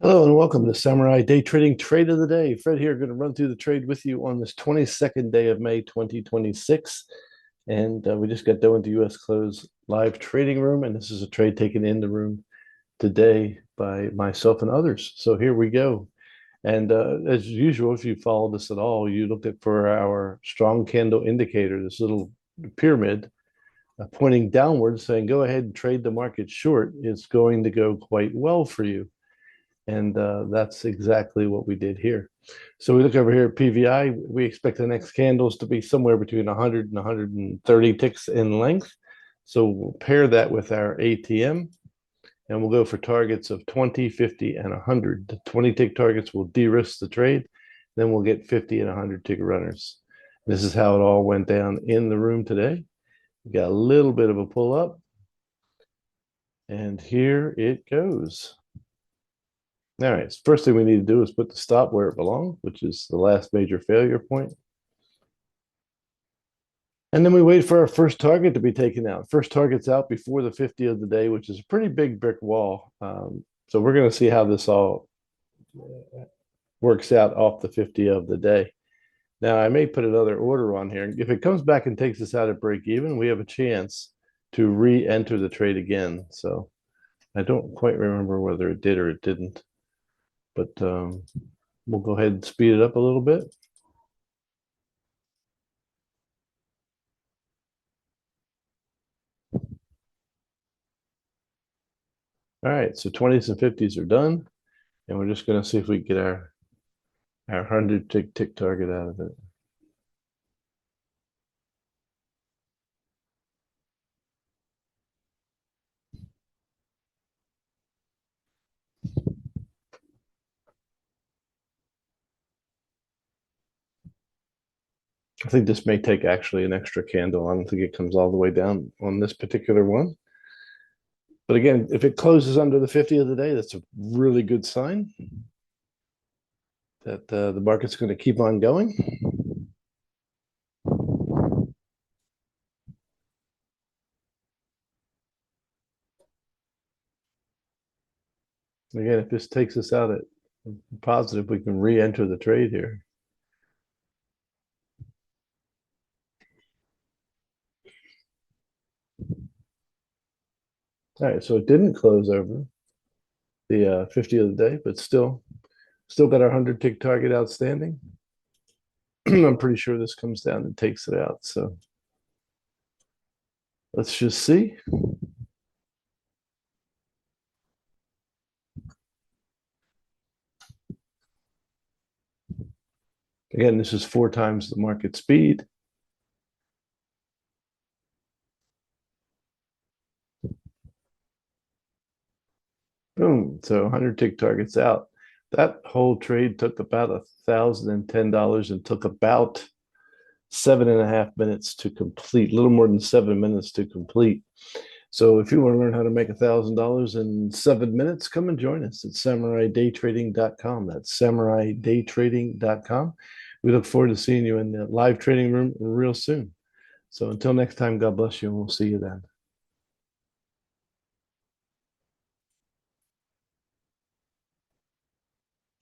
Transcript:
Hello and welcome to Samurai Day Trading Trade of the Day. Fred here, going to run through the trade with you on this 22nd day of May 2026. And we just got done with the US close live trading room, and this is a trade taken in the room today by myself and others. So here we go. And as usual, if you followed this at all, you looked at for our strong candle indicator, this little pyramid pointing downwards, saying go ahead and trade the market short. It's going to go quite well for you. And that's exactly what we did here. So we look over here at PVI. We expect the next candles to be somewhere between 100 and 130 ticks in length. So we'll pair that with our ATM, and we'll go for targets of 20, 50, and 100. The 20 tick targets will de-risk the trade. Then we'll get 50 and 100 tick runners. This is how it all went down in the room today. We got a little bit of a pull up. And here it goes. All right, first thing we need to do is put the stop where it belongs, which is the last major failure point. And then we wait for our first target to be taken out. First target's out before the 50 of the day, which is a pretty big brick wall. So we're going to see how this all works out off the 50 of the day. Now, I may put another order on here. If it comes back and takes us out at break even, we have a chance to re-enter the trade again. So I don't quite remember whether it did or it didn't. But we'll go ahead and speed it up a little bit. All right, so 20s and 50s are done. And we're just going to see if we get our 100 tick target out of it. I think this may take actually an extra candle. I don't think it comes all the way down on this particular one. But again, if it closes under the 50 of the day, that's a really good sign that the market's going to keep on going. Again, if this takes us out at positive, we can re-enter the trade here. All right, so it didn't close over the 50 of the day, but still got our 100 tick target outstanding. I'm pretty sure this comes down and takes it out. So let's just see. Again, this is 4 times the market speed. Boom. So 100 tick targets out. That whole trade took about $1,010 and took about 7.5 minutes to complete, a little more than 7 minutes to complete. So if you want to learn how to make $1,000 in 7 minutes, come and join us at SamuraiDayTrading.com. That's SamuraiDayTrading.com. We look forward to seeing you in the live trading room real soon. So until next time, God bless you, and we'll see you then.